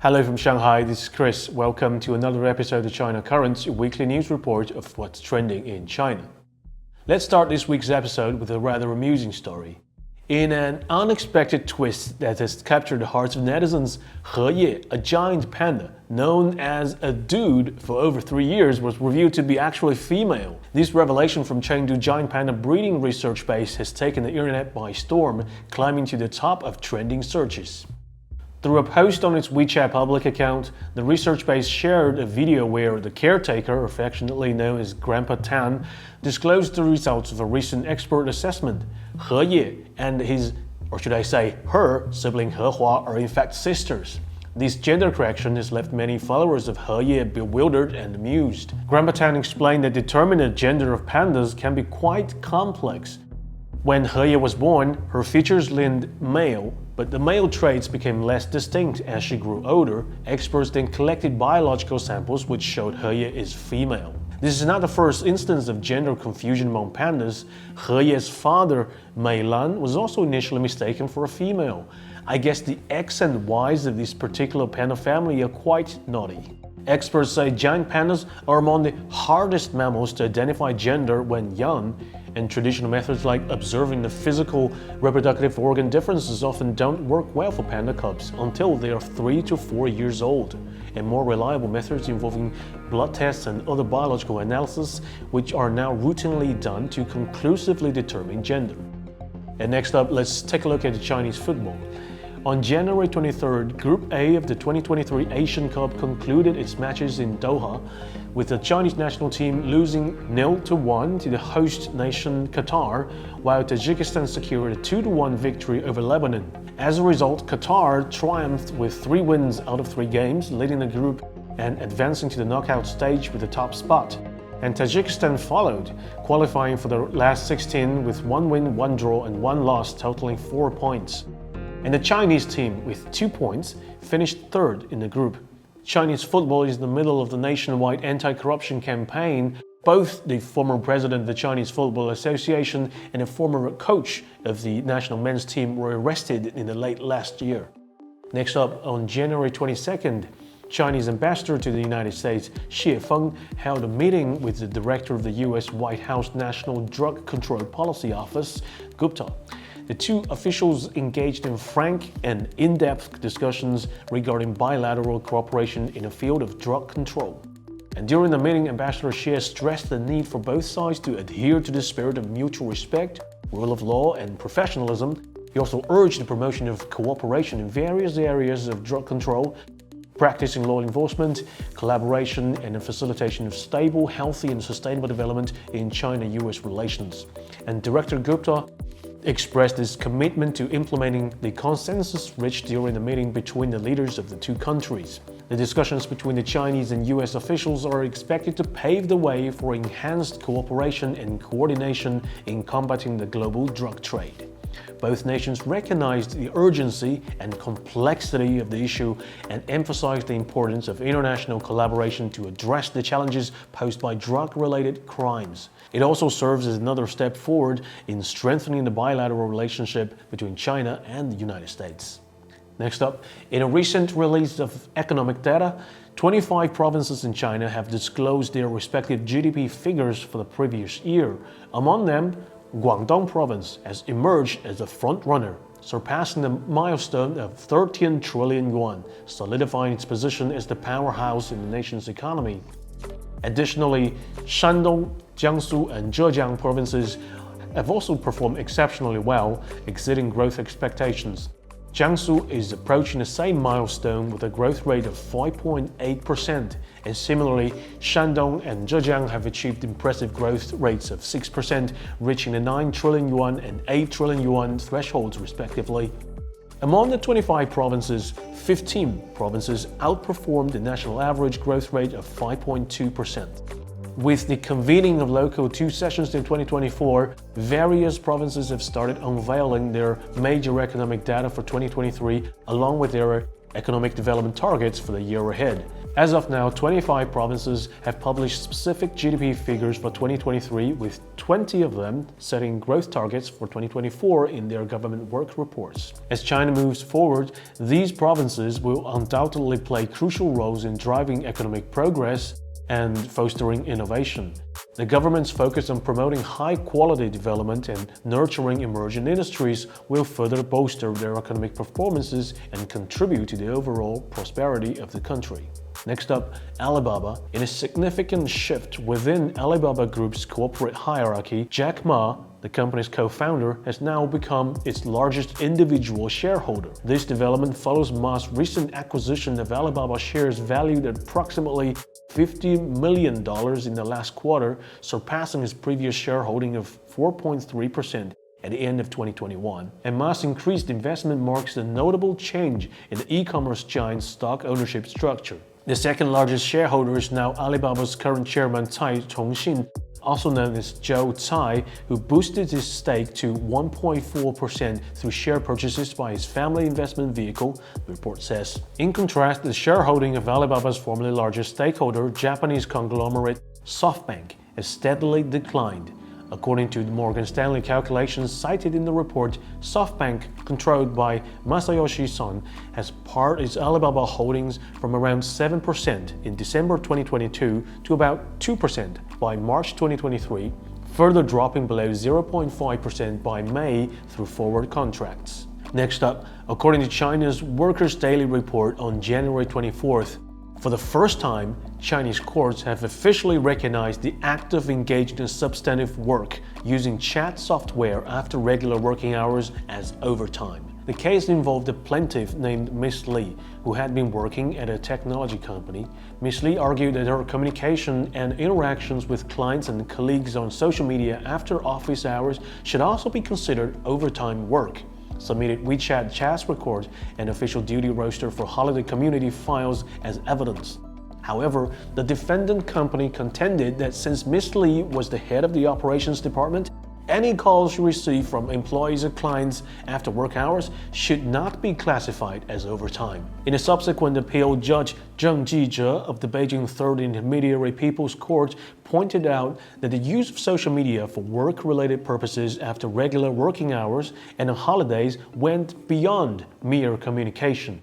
Hello from Shanghai, this is Chris. Welcome to another episode of China Currents, your weekly news report of what's trending in China. Let's start this week's episode with a rather amusing story. In an unexpected twist that has captured the hearts of netizens, He Ye, a giant panda known as a dude for over 3 years, was revealed to be actually female. This revelation from Chengdu giant panda breeding research base has taken the internet by storm, climbing to the top of trending searches. Through a post on its WeChat public account, the research base shared a video where the caretaker, affectionately known as Grandpa Tan, disclosed the results of a recent expert assessment. He Ye and his, or should I say her, sibling He Hua are in fact sisters. This gender correction has left many followers of He Ye bewildered and amused. Grandpa Tan explained that determining the gender of pandas can be quite complex. When He Ye was born, her features leaned male, but the male traits became less distinct as she grew older. Experts then collected biological samples which showed He Ye is female. This is not the first instance of gender confusion among pandas. He Ye's father, Mei Lan, was also initially mistaken for a female. I guess the X and Ys of this particular panda family are quite naughty. Experts say giant pandas are among the hardest mammals to identify gender when young, and traditional methods like observing the physical reproductive organ differences often don't work well for panda cubs until they are 3 to 4 years old, and more reliable methods involving blood tests and other biological analysis, which are now routinely done to conclusively determine gender. And next up, let's take a look at the Chinese football. On January 23rd, Group A of the 2023 Asian Cup concluded its matches in Doha, with the Chinese national team losing 0-1 to the host nation Qatar, while Tajikistan secured a 2-1 victory over Lebanon. As a result, Qatar triumphed with 3 wins out of 3 games, leading the group and advancing to the knockout stage with the top spot. And Tajikistan followed, qualifying for the last 16 with 1 win, 1 draw and 1 loss, totaling 4 points. And the Chinese team, with 2 points, finished third in the group. Chinese football is in the middle of the nationwide anti-corruption campaign. Both the former president of the Chinese Football Association and a former coach of the national men's team were arrested in the late last year. Next up, on January 22nd, Chinese ambassador to the United States, Xie Feng, held a meeting with the director of the U.S. White House National Drug Control Policy Office, Gupta. The two officials engaged in frank and in-depth discussions regarding bilateral cooperation in the field of drug control. And during the meeting, Ambassador Xie stressed the need for both sides to adhere to the spirit of mutual respect, rule of law, and professionalism. He also urged the promotion of cooperation in various areas of drug control, practicing law enforcement, collaboration, and the facilitation of stable, healthy, and sustainable development in China-US relations. And Director Gupta expressed his commitment to implementing the consensus reached during the meeting between the leaders of the two countries. The discussions between the Chinese and US officials are expected to pave the way for enhanced cooperation and coordination in combating the global drug trade. Both nations recognized the urgency and complexity of the issue and emphasized the importance of international collaboration to address the challenges posed by drug-related crimes. It also serves as another step forward in strengthening the bilateral relationship between China and the United States. Next up, in a recent release of economic data, 25 provinces in China have disclosed their respective GDP figures for the previous year. Among them, Guangdong province has emerged as a front-runner, surpassing the milestone of 13 trillion yuan, solidifying its position as the powerhouse in the nation's economy. Additionally, Shandong, Jiangsu, and Zhejiang provinces have also performed exceptionally well, exceeding growth expectations. Jiangsu is approaching the same milestone with a growth rate of 5.8%, and similarly, Shandong and Zhejiang have achieved impressive growth rates of 6%, reaching the 9 trillion yuan and 8 trillion yuan thresholds respectively. Among the 25 provinces, 15 provinces outperformed the national average growth rate of 5.2%. With the convening of local 2 sessions in 2024, various provinces have started unveiling their major economic data for 2023, along with their economic development targets for the year ahead. As of now, 25 provinces have published specific GDP figures for 2023, with 20 of them setting growth targets for 2024 in their government work reports. As China moves forward, these provinces will undoubtedly play crucial roles in driving economic progress and fostering innovation. The government's focus on promoting high-quality development and nurturing emerging industries will further bolster their economic performances and contribute to the overall prosperity of the country. Next up, Alibaba. In a significant shift within Alibaba Group's corporate hierarchy, Jack Ma, the company's co-founder, has now become its largest individual shareholder. This development follows Ma's recent acquisition of Alibaba shares valued at approximately $50 million in the last quarter, surpassing his previous shareholding of 4.3% at the end of 2021. And Ma's increased investment marks a notable change in the e-commerce giant's stock ownership structure. The second largest shareholder is now Alibaba's current chairman Cai Chongxin, also known as Joe Tsai, who boosted his stake to 1.4% through share purchases by his family investment vehicle, the report says. In contrast, the shareholding of Alibaba's formerly largest stakeholder, Japanese conglomerate SoftBank, has steadily declined. According to the Morgan Stanley calculations cited in the report, SoftBank, controlled by Masayoshi Son, has pared its Alibaba holdings from around 7% in December 2022 to about 2% by March 2023, further dropping below 0.5% by May through forward contracts. Next up, according to China's Workers' Daily Report on January 24th, for the first time, Chinese courts have officially recognized the act of engaging in substantive work using chat software after regular working hours as overtime. The case involved a plaintiff named Miss Li, who had been working at a technology company. Miss Li argued that her communication and interactions with clients and colleagues on social media after office hours should also be considered overtime work. Submitted WeChat chat records and official duty roster for holiday community files as evidence. However, the defendant company contended that since Ms. Li was the head of the operations department, any calls she received from employees or clients after work hours should not be classified as overtime. In a subsequent appeal, Judge Zheng Jizhe of the Beijing Third Intermediary People's Court pointed out that the use of social media for work-related purposes after regular working hours and on holidays went beyond mere communication.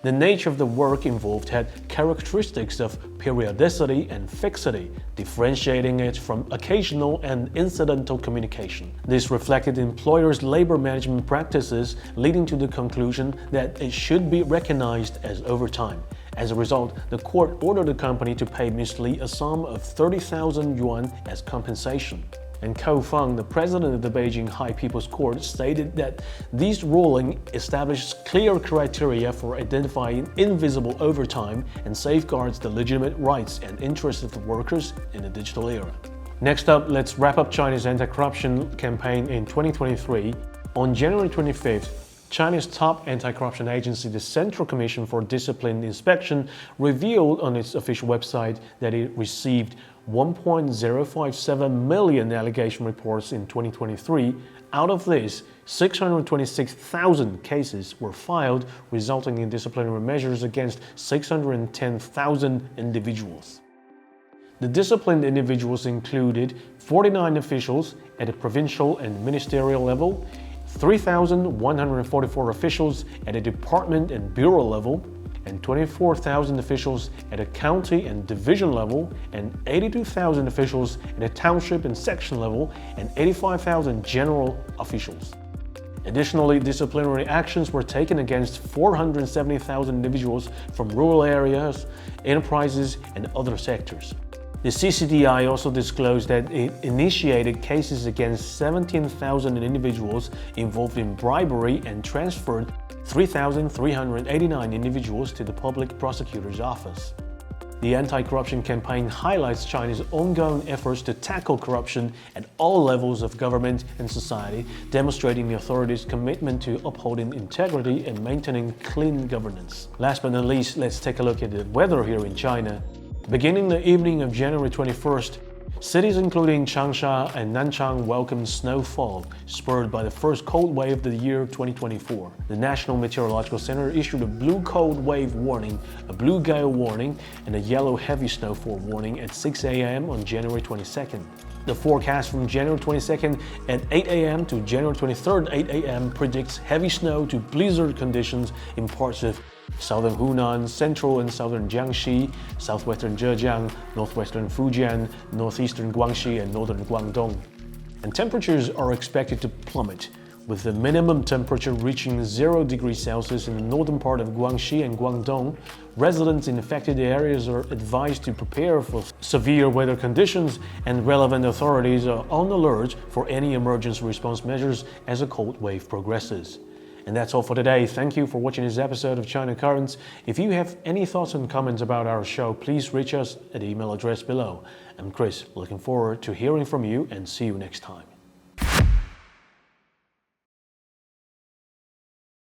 The nature of the work involved had characteristics of periodicity and fixity, differentiating it from occasional and incidental communication. This reflected employers' labor management practices, leading to the conclusion that it should be recognized as overtime. As a result, the court ordered the company to pay Ms. Li a sum of 30,000 yuan as compensation. And Kou Feng, the president of the Beijing High People's Court, stated that this ruling establishes clear criteria for identifying invisible overtime and safeguards the legitimate rights and interests of the workers in the digital era. Next up, let's wrap up China's anti-corruption campaign in 2023. On January 25th, China's top anti-corruption agency, the Central Commission for Discipline Inspection, revealed on its official website that it received 1.057 million allegation reports in 2023. Out of this, 626,000 cases were filed, resulting in disciplinary measures against 610,000 individuals. The disciplined individuals included 49 officials at the provincial and ministerial level, 3,144 officials at a department and bureau level, and 24,000 officials at a county and division level, and 82,000 officials at a township and section level, and 85,000 general officials. Additionally, disciplinary actions were taken against 470,000 individuals from rural areas, enterprises, and other sectors. The CCDI also disclosed that it initiated cases against 17,000 individuals involved in bribery and transferred 3,389 individuals to the public prosecutor's office. The anti-corruption campaign highlights China's ongoing efforts to tackle corruption at all levels of government and society, demonstrating the authorities' commitment to upholding integrity and maintaining clean governance. Last but not least, let's take a look at the weather here in China. Beginning the evening of January 21st, Cities including Changsha and Nanchang welcomed snowfall, spurred by the first cold wave of the year 2024. The National Meteorological Center issued a blue cold wave warning, a blue gale warning, and a yellow heavy snowfall warning at 6 a.m. on January 22nd. The forecast from January 22nd at 8 a.m. to January 23rd at 8 a.m. predicts heavy snow to blizzard conditions in parts of southern Hunan, central and southern Jiangxi, southwestern Zhejiang, northwestern Fujian, northeastern Guangxi, and northern Guangdong. And temperatures are expected to plummet, with the minimum temperature reaching 0 degrees Celsius in the northern part of Guangxi and Guangdong. Residents in affected areas are advised to prepare for severe weather conditions, and relevant authorities are on alert for any emergency response measures as a cold wave progresses. And that's all for today. Thank you for watching this episode of China Currents. If you have any thoughts and comments about our show, please reach us at the email address below. I'm Chris, looking forward to hearing from you, and see you next time.